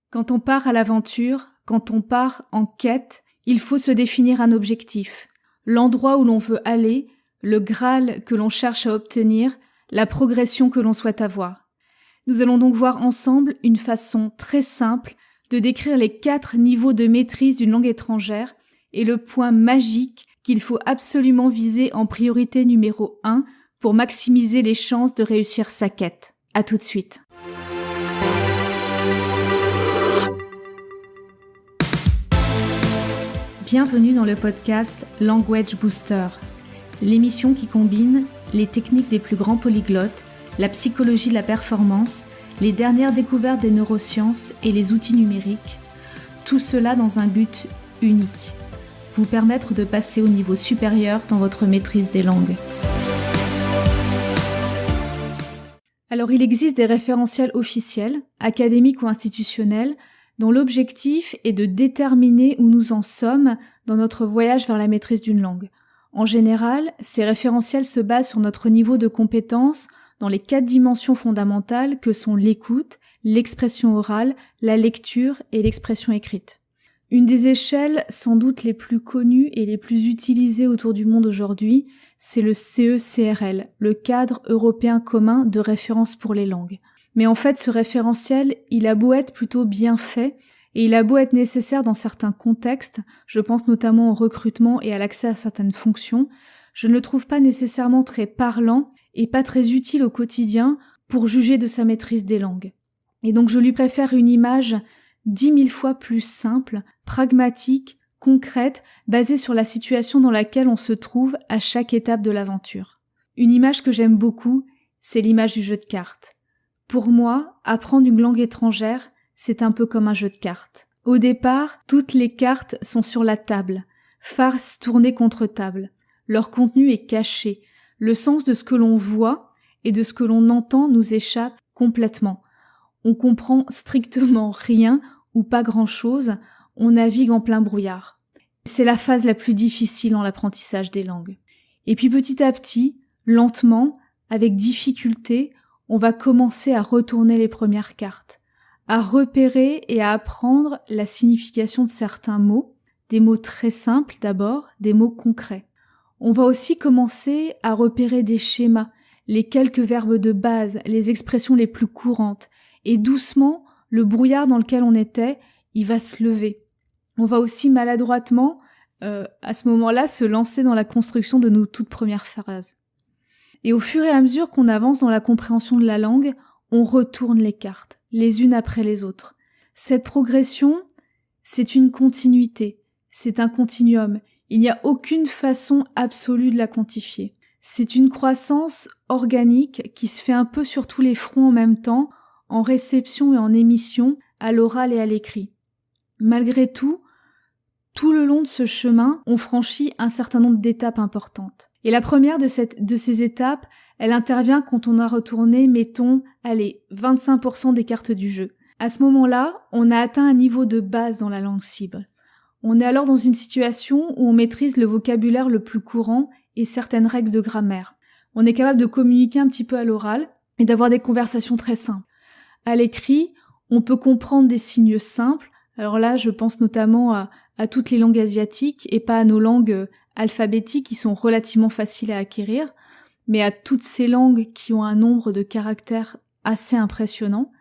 Quand on part à l'aventure, quand on part en quête, il faut se définir un objectif, l'endroit où l'on veut aller, le Graal que l'on cherche à obtenir, la progression que l'on souhaite avoir. Nous allons donc voir ensemble une façon très simple de décrire les 4 niveaux de maîtrise d'une langue étrangère et le point magique qu'il faut absolument viser en priorité numéro 1 pour maximiser les chances de réussir sa quête. À tout de suite. Bienvenue dans le podcast Language Booster, l'émission qui combine les techniques des plus grands polyglottes, la psychologie de la performance, les dernières découvertes des neurosciences et les outils numériques, tout cela dans un but unique, vous permettre de passer au niveau supérieur dans votre maîtrise des langues. Alors il existe des référentiels officiels, académiques ou institutionnels, dont l'objectif est de déterminer où nous en sommes dans notre voyage vers la maîtrise d'une langue. En général, ces référentiels se basent sur notre niveau de compétence dans les 4 dimensions fondamentales que sont l'écoute, l'expression orale, la lecture et l'expression écrite. Une des échelles sans doute les plus connues et les plus utilisées autour du monde aujourd'hui, c'est le CE-CRL, le cadre européen commun de référence pour les langues. Mais en fait, ce référentiel, il a beau être plutôt bien fait, et il a beau être nécessaire dans certains contextes, je pense notamment au recrutement et à l'accès à certaines fonctions, je ne le trouve pas nécessairement très parlant et pas très utile au quotidien pour juger de sa maîtrise des langues. Et donc je lui préfère une image 10 000 fois plus simple, pragmatique, concrète, basée sur la situation dans laquelle on se trouve à chaque étape de l'aventure. Une image que j'aime beaucoup, c'est l'image du jeu de cartes. Pour moi, apprendre une langue étrangère, c'est un peu comme un jeu de cartes. Au départ, toutes les cartes sont sur la table, face tournée contre table. Leur contenu est caché. Le sens de ce que l'on voit et de ce que l'on entend nous échappe complètement. On comprend strictement rien ou pas grand-chose, on navigue en plein brouillard. C'est la phase la plus difficile dans l'apprentissage des langues. Et puis petit à petit, lentement, avec difficulté, on va commencer à retourner les premières cartes, à repérer et à apprendre la signification de certains mots, des mots très simples d'abord, des mots concrets. On va aussi commencer à repérer des schémas, les quelques verbes de base, les expressions les plus courantes, et doucement, le brouillard dans lequel on était, il va se lever. On va aussi maladroitement, à ce moment-là, se lancer dans la construction de nos toutes premières phrases. Et au fur et à mesure qu'on avance dans la compréhension de la langue, on retourne les cartes, les unes après les autres. Cette progression, c'est une continuité, c'est un continuum. Il n'y a aucune façon absolue de la quantifier. C'est une croissance organique qui se fait un peu sur tous les fronts en même temps, en réception et en émission, à l'oral et à l'écrit. Malgré tout le long de ce chemin, on franchit un certain nombre d'étapes importantes. Et la première de ces étapes, elle intervient quand on a retourné, mettons, 25% des cartes du jeu. À ce moment-là, on a atteint un niveau de base dans la langue cible. On est alors dans une situation où on maîtrise le vocabulaire le plus courant et certaines règles de grammaire. On est capable de communiquer un petit peu à l'oral et d'avoir des conversations très simples. À l'écrit, on peut comprendre des signes simples. Alors là, je pense notamment à toutes les langues asiatiques et pas à nos langues alphabétiques qui sont relativement faciles à acquérir, mais à toutes ces langues qui ont un nombre de caractères assez impressionnant.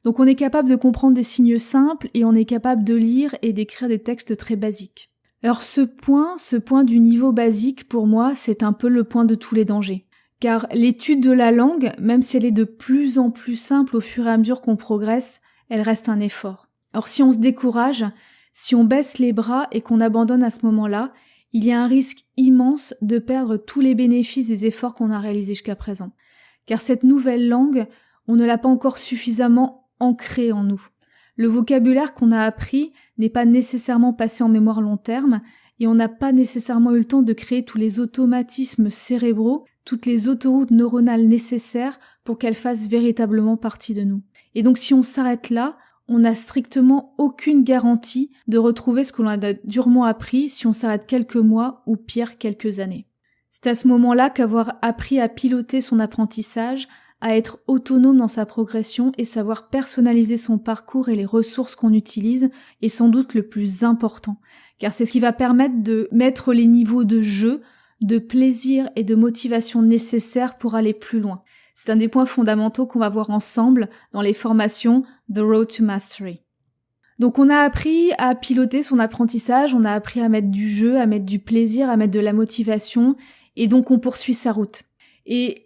Donc on est capable de comprendre des signes simples et on est capable de lire et d'écrire des textes très basiques. Alors ce point du niveau basique, pour moi, c'est un peu le point de tous les dangers. Car l'étude de la langue, même si elle est de plus en plus simple au fur et à mesure qu'on progresse, elle reste un effort. Or si on se décourage, si on baisse les bras et qu'on abandonne à ce moment-là, il y a un risque immense de perdre tous les bénéfices des efforts qu'on a réalisés jusqu'à présent. Car cette nouvelle langue, on ne l'a pas encore suffisamment ancrée en nous. Le vocabulaire qu'on a appris n'est pas nécessairement passé en mémoire long terme et on n'a pas nécessairement eu le temps de créer tous les automatismes cérébraux, toutes les autoroutes neuronales nécessaires pour qu'elles fassent véritablement partie de nous. Et donc si on s'arrête là, on n'a strictement aucune garantie de retrouver ce que l'on a durement appris si on s'arrête quelques mois ou pire quelques années. C'est à ce moment-là qu'avoir appris à piloter son apprentissage, à être autonome dans sa progression et savoir personnaliser son parcours et les ressources qu'on utilise est sans doute le plus important, car c'est ce qui va permettre de mettre les niveaux de jeu, de plaisir et de motivation nécessaires pour aller plus loin. C'est un des points fondamentaux qu'on va voir ensemble dans les formations The Road to Mastery. Donc on a appris à piloter son apprentissage, on a appris à mettre du jeu, à mettre du plaisir, à mettre de la motivation, et donc on poursuit sa route. Et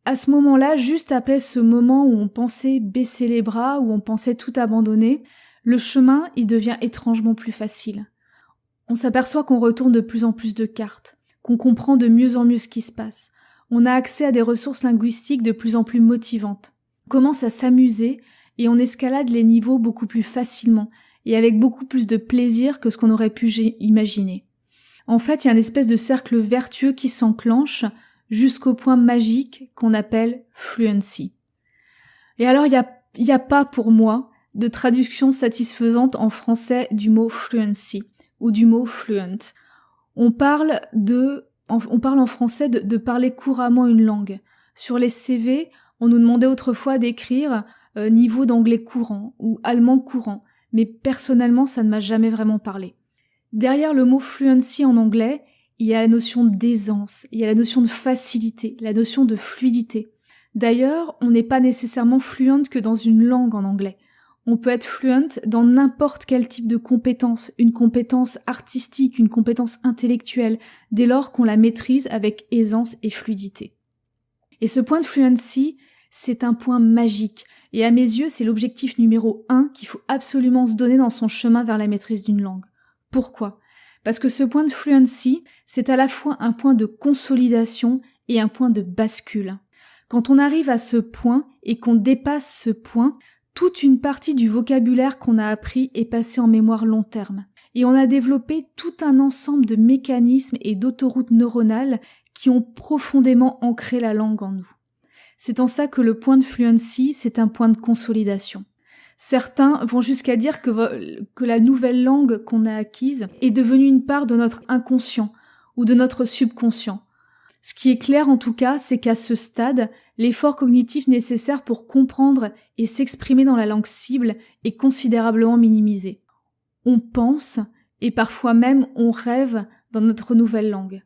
à ce moment-là, juste après ce moment où on pensait baisser les bras, où on pensait tout abandonner, le chemin, il devient étrangement plus facile. On s'aperçoit qu'on retourne de plus en plus de cartes, qu'on comprend de mieux en mieux ce qui se passe. On a accès à des ressources linguistiques de plus en plus motivantes. On commence à s'amuser et on escalade les niveaux beaucoup plus facilement et avec beaucoup plus de plaisir que ce qu'on aurait pu imaginer. En fait, il y a une espèce de cercle vertueux qui s'enclenche jusqu'au point magique qu'on appelle fluency. Et alors, il y a pas pour moi de traduction satisfaisante en français du mot fluency ou du mot fluent. On parle en français de parler couramment une langue. Sur les CV, on nous demandait autrefois d'écrire niveau d'anglais courant ou allemand courant, mais personnellement, ça ne m'a jamais vraiment parlé. Derrière le mot fluency en anglais, il y a la notion d'aisance, il y a la notion de facilité, la notion de fluidité. D'ailleurs, on n'est pas nécessairement fluent que dans une langue en anglais. On peut être fluent dans n'importe quel type de compétence, une compétence artistique, une compétence intellectuelle, dès lors qu'on la maîtrise avec aisance et fluidité. Et ce point de fluency, c'est un point magique, et à mes yeux, c'est l'objectif numéro 1 qu'il faut absolument se donner dans son chemin vers la maîtrise d'une langue. Pourquoi ? Parce que ce point de fluency, c'est à la fois un point de consolidation et un point de bascule. Quand on arrive à ce point et qu'on dépasse ce point, toute une partie du vocabulaire qu'on a appris est passée en mémoire long terme. Et on a développé tout un ensemble de mécanismes et d'autoroutes neuronales qui ont profondément ancré la langue en nous. C'est en ça que le point de fluency, c'est un point de consolidation. Certains vont jusqu'à dire que la nouvelle langue qu'on a acquise est devenue une part de notre inconscient ou de notre subconscient. Ce qui est clair en tout cas, c'est qu'à ce stade, l'effort cognitif nécessaire pour comprendre et s'exprimer dans la langue cible est considérablement minimisé. On pense, et parfois même on rêve dans notre nouvelle langue.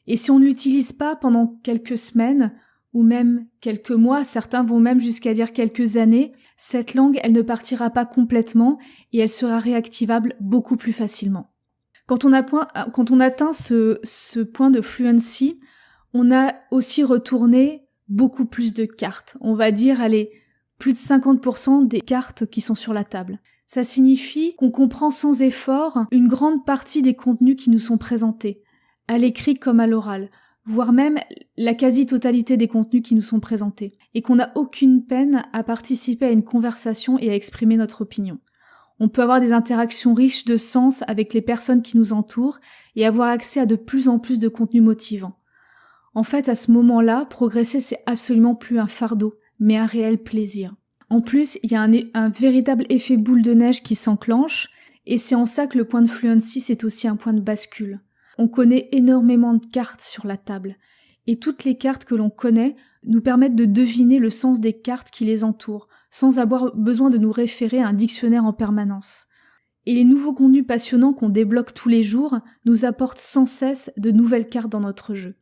Et si on ne l'utilise pas pendant quelques semaines, ou même quelques mois, certains vont même jusqu'à dire quelques années, cette langue, elle ne partira pas complètement et elle sera réactivable beaucoup plus facilement. Quand on atteint ce point de fluency, on a aussi retourné beaucoup plus de cartes. On va dire, plus de 50% des cartes qui sont sur la table. Ça signifie qu'on comprend sans effort une grande partie des contenus qui nous sont présentés, à l'écrit comme à l'oral, voire même la quasi-totalité des contenus qui nous sont présentés, et qu'on n'a aucune peine à participer à une conversation et à exprimer notre opinion. On peut avoir des interactions riches de sens avec les personnes qui nous entourent et avoir accès à de plus en plus de contenus motivants. En fait, à ce moment-là, progresser, c'est absolument plus un fardeau, mais un réel plaisir. En plus, il y a un véritable effet boule de neige qui s'enclenche, et c'est en ça que le point de fluency, c'est aussi un point de bascule. On connaît énormément de cartes sur la table, et toutes les cartes que l'on connaît nous permettent de deviner le sens des cartes qui les entourent, sans avoir besoin de nous référer à un dictionnaire en permanence. Et les nouveaux contenus passionnants qu'on débloque tous les jours nous apportent sans cesse de nouvelles cartes dans notre jeu.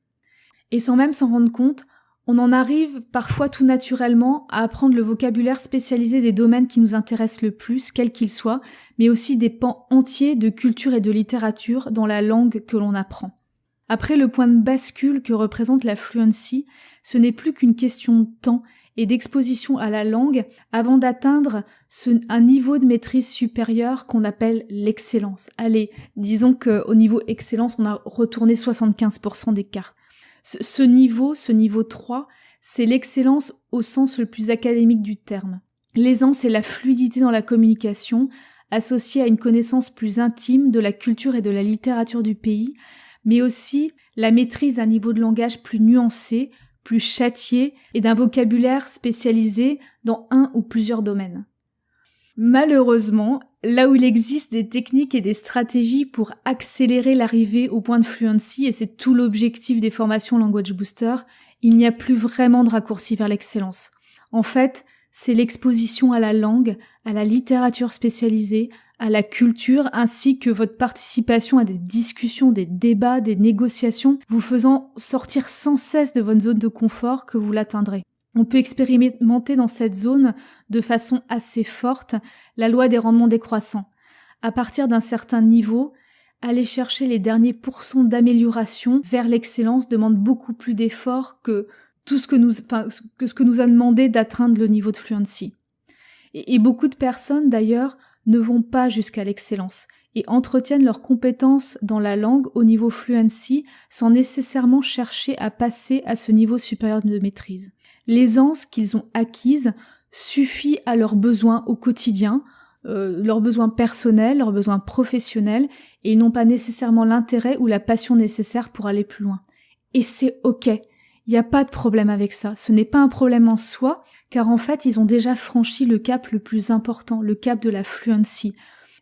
Et sans même s'en rendre compte, on en arrive parfois tout naturellement à apprendre le vocabulaire spécialisé des domaines qui nous intéressent le plus, quels qu'ils soient, mais aussi des pans entiers de culture et de littérature dans la langue que l'on apprend. Après le point de bascule que représente la fluency, ce n'est plus qu'une question de temps et d'exposition à la langue avant d'atteindre un niveau de maîtrise supérieur qu'on appelle l'excellence. Allez, disons qu'au niveau excellence, on a retourné 75% des cartes. Ce niveau 3, c'est l'excellence au sens le plus académique du terme. L'aisance et la fluidité dans la communication, associée à une connaissance plus intime de la culture et de la littérature du pays, mais aussi la maîtrise d'un niveau de langage plus nuancé, plus châtié et d'un vocabulaire spécialisé dans un ou plusieurs domaines. Malheureusement, là où il existe des techniques et des stratégies pour accélérer l'arrivée au point de fluency, et c'est tout l'objectif des formations Language Booster, il n'y a plus vraiment de raccourci vers l'excellence. En fait, c'est l'exposition à la langue, à la littérature spécialisée, à la culture, ainsi que votre participation à des discussions, des débats, des négociations, vous faisant sortir sans cesse de votre zone de confort que vous l'atteindrez. On peut expérimenter dans cette zone, de façon assez forte, la loi des rendements décroissants. À partir d'un certain niveau, aller chercher les derniers pourcents d'amélioration vers l'excellence demande beaucoup plus d'efforts que ce que nous a demandé d'atteindre le niveau de fluency. Et beaucoup de personnes, d'ailleurs, ne vont pas jusqu'à l'excellence et entretiennent leurs compétences dans la langue au niveau fluency sans nécessairement chercher à passer à ce niveau supérieur de maîtrise. L'aisance qu'ils ont acquise suffit à leurs besoins au quotidien, leurs besoins personnels, leurs besoins professionnels, et ils n'ont pas nécessairement l'intérêt ou la passion nécessaire pour aller plus loin. Et c'est ok, il n'y a pas de problème avec ça, ce n'est pas un problème en soi, car en fait ils ont déjà franchi le cap le plus important, le cap de la fluency.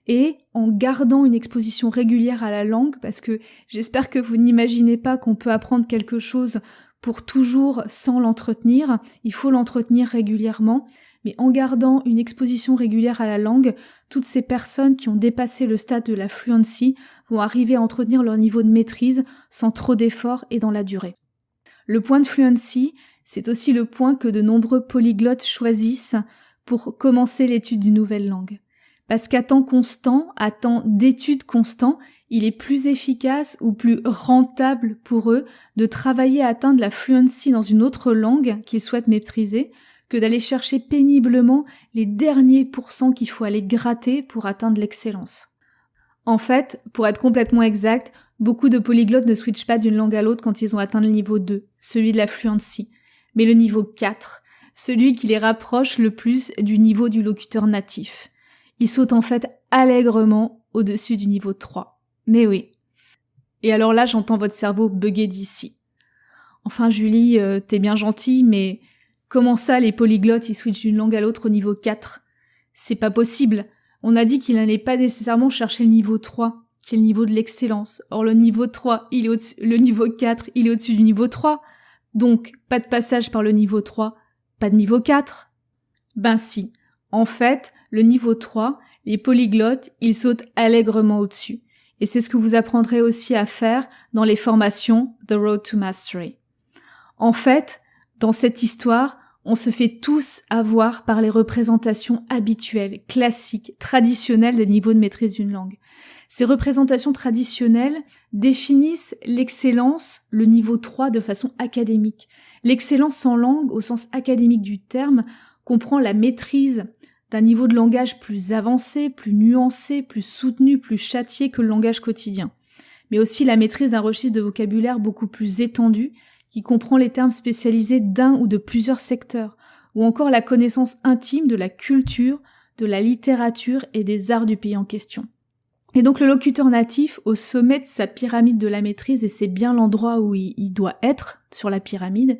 Et en gardant une exposition régulière à la langue, parce que j'espère que vous n'imaginez pas qu'on peut apprendre quelque chose pour toujours sans l'entretenir, il faut l'entretenir régulièrement, mais en gardant une exposition régulière à la langue, toutes ces personnes qui ont dépassé le stade de la fluency vont arriver à entretenir leur niveau de maîtrise sans trop d'efforts et dans la durée. Le point de fluency, c'est aussi le point que de nombreux polyglottes choisissent pour commencer l'étude d'une nouvelle langue. Parce qu'à temps constant, à temps d'étude constant, il est plus efficace ou plus rentable pour eux de travailler à atteindre la fluency dans une autre langue qu'ils souhaitent maîtriser que d'aller chercher péniblement les derniers pourcents qu'il faut aller gratter pour atteindre l'excellence. En fait, pour être complètement exact, beaucoup de polyglottes ne switchent pas d'une langue à l'autre quand ils ont atteint le niveau 2, celui de la fluency, mais le niveau 4, celui qui les rapproche le plus du niveau du locuteur natif. Ils sautent en fait allègrement au-dessus du niveau 3. Mais oui. Et alors là, j'entends votre cerveau bugger d'ici. Enfin Julie, t'es bien gentille, mais comment ça les polyglottes ils switchent d'une langue à l'autre au niveau 4 ? C'est pas possible. On a dit qu'il n'allait pas nécessairement chercher le niveau 3, qui est le niveau de l'excellence. Or le niveau 3, le niveau 4, il est au-dessus du niveau 3. Donc, pas de passage par le niveau 3, pas de niveau 4. Ben si. En fait, le niveau 3, les polyglottes, ils sautent allègrement au-dessus. Et c'est ce que vous apprendrez aussi à faire dans les formations The Road to Mastery. En fait, dans cette histoire, on se fait tous avoir par les représentations habituelles, classiques, traditionnelles des niveaux de maîtrise d'une langue. Ces représentations traditionnelles définissent l'excellence, le niveau 3, de façon académique. L'excellence en langue, au sens académique du terme, comprend la maîtrise d'un niveau de langage plus avancé, plus nuancé, plus soutenu, plus châtié que le langage quotidien. Mais aussi la maîtrise d'un registre de vocabulaire beaucoup plus étendu, qui comprend les termes spécialisés d'un ou de plusieurs secteurs, ou encore la connaissance intime de la culture, de la littérature et des arts du pays en question. Et donc le locuteur natif, au sommet de sa pyramide de la maîtrise, et c'est bien l'endroit où il doit être sur la pyramide,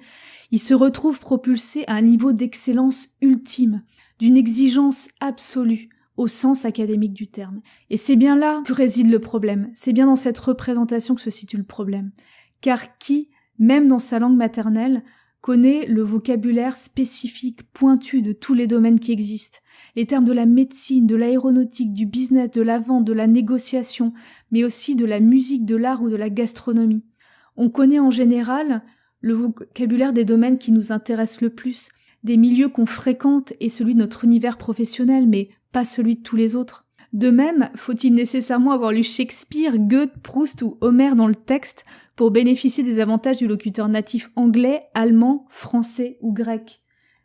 il se retrouve propulsé à un niveau d'excellence ultime, d'une exigence absolue, au sens académique du terme. Et c'est bien là que réside le problème, c'est bien dans cette représentation que se situe le problème. Car qui, même dans sa langue maternelle, connaît le vocabulaire spécifique, pointu de tous les domaines qui existent. Les termes de la médecine, de l'aéronautique, du business, de la vente, de la négociation, mais aussi de la musique, de l'art ou de la gastronomie. On connaît en général le vocabulaire des domaines qui nous intéressent le plus, des milieux qu'on fréquente et celui de notre univers professionnel, mais pas celui de tous les autres. De même, faut-il nécessairement avoir lu Shakespeare, Goethe, Proust ou Homère dans le texte pour bénéficier des avantages du locuteur natif anglais, allemand, français ou grec ?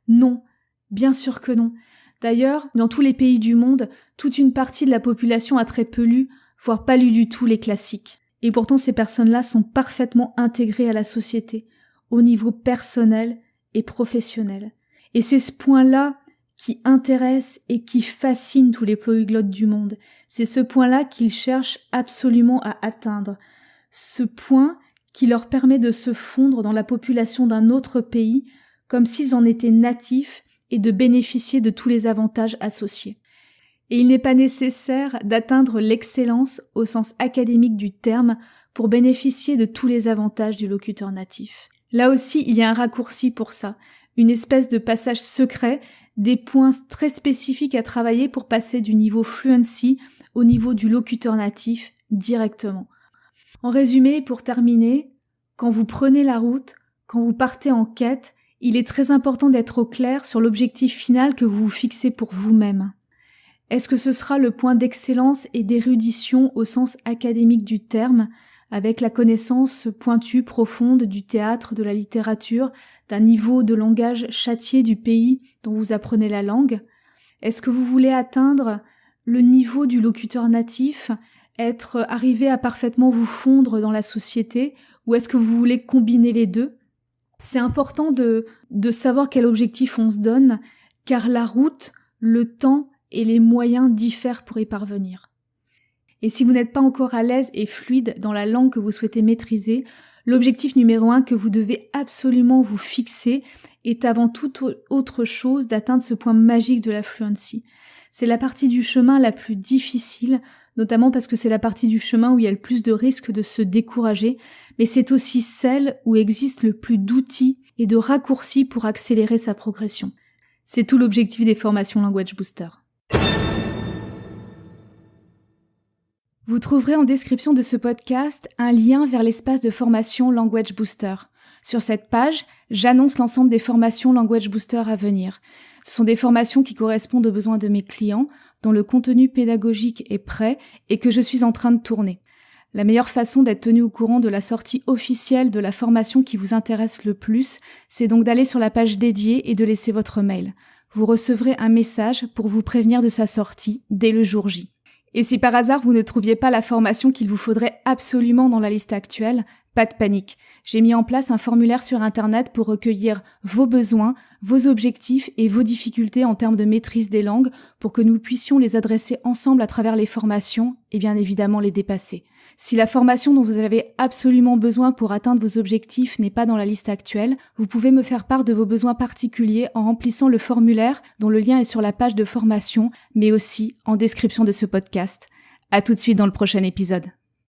Non, bien sûr que non. D'ailleurs, dans tous les pays du monde, toute une partie de la population a très peu lu, voire pas lu du tout les classiques. Et pourtant, ces personnes-là sont parfaitement intégrées à la société, au niveau personnel et professionnel. Et c'est ce point-là qui intéresse et qui fascine tous les polyglottes du monde. C'est ce point-là qu'ils cherchent absolument à atteindre. Ce point qui leur permet de se fondre dans la population d'un autre pays comme s'ils en étaient natifs et de bénéficier de tous les avantages associés. Et il n'est pas nécessaire d'atteindre l'excellence au sens académique du terme pour bénéficier de tous les avantages du locuteur natif. Là aussi, il y a un raccourci pour ça. une espèce de passage secret, des points très spécifiques à travailler pour passer du niveau fluency au niveau du locuteur natif directement. En résumé, pour terminer, quand vous prenez la route, quand vous partez en quête, il est très important d'être au clair sur l'objectif final que vous vous fixez pour vous-même. Est-ce que ce sera le point d'excellence et d'érudition au sens académique du terme, avec la connaissance pointue, profonde du théâtre, de la littérature, d'un niveau de langage châtié du pays dont vous apprenez la langue? Est-ce que vous voulez atteindre le niveau du locuteur natif, arriver à parfaitement vous fondre dans la société, ou est-ce que vous voulez combiner les deux? C'est important de savoir quel objectif on se donne, car la route, le temps et les moyens diffèrent pour y parvenir. Et si vous n'êtes pas encore à l'aise et fluide dans la langue que vous souhaitez maîtriser, l'objectif numéro 1 que vous devez absolument vous fixer est avant toute autre chose d'atteindre ce point magique de la fluency. C'est la partie du chemin la plus difficile, notamment parce que c'est la partie du chemin où il y a le plus de risques de se décourager, mais c'est aussi celle où existe le plus d'outils et de raccourcis pour accélérer sa progression. C'est tout l'objectif des formations Language Booster. Vous trouverez en description de ce podcast un lien vers l'espace de formation Language Booster. Sur cette page, j'annonce l'ensemble des formations Language Booster à venir. Ce sont des formations qui correspondent aux besoins de mes clients, dont le contenu pédagogique est prêt et que je suis en train de tourner. La meilleure façon d'être tenu au courant de la sortie officielle de la formation qui vous intéresse le plus, c'est donc d'aller sur la page dédiée et de laisser votre mail. Vous recevrez un message pour vous prévenir de sa sortie dès le jour J. Et si par hasard vous ne trouviez pas la formation qu'il vous faudrait absolument dans la liste actuelle, pas de panique. J'ai mis en place un formulaire sur Internet pour recueillir vos besoins, vos objectifs et vos difficultés en termes de maîtrise des langues pour que nous puissions les adresser ensemble à travers les formations et bien évidemment les dépasser. Si la formation dont vous avez absolument besoin pour atteindre vos objectifs n'est pas dans la liste actuelle, vous pouvez me faire part de vos besoins particuliers en remplissant le formulaire dont le lien est sur la page de formation, mais aussi en description de ce podcast. À tout de suite dans le prochain épisode.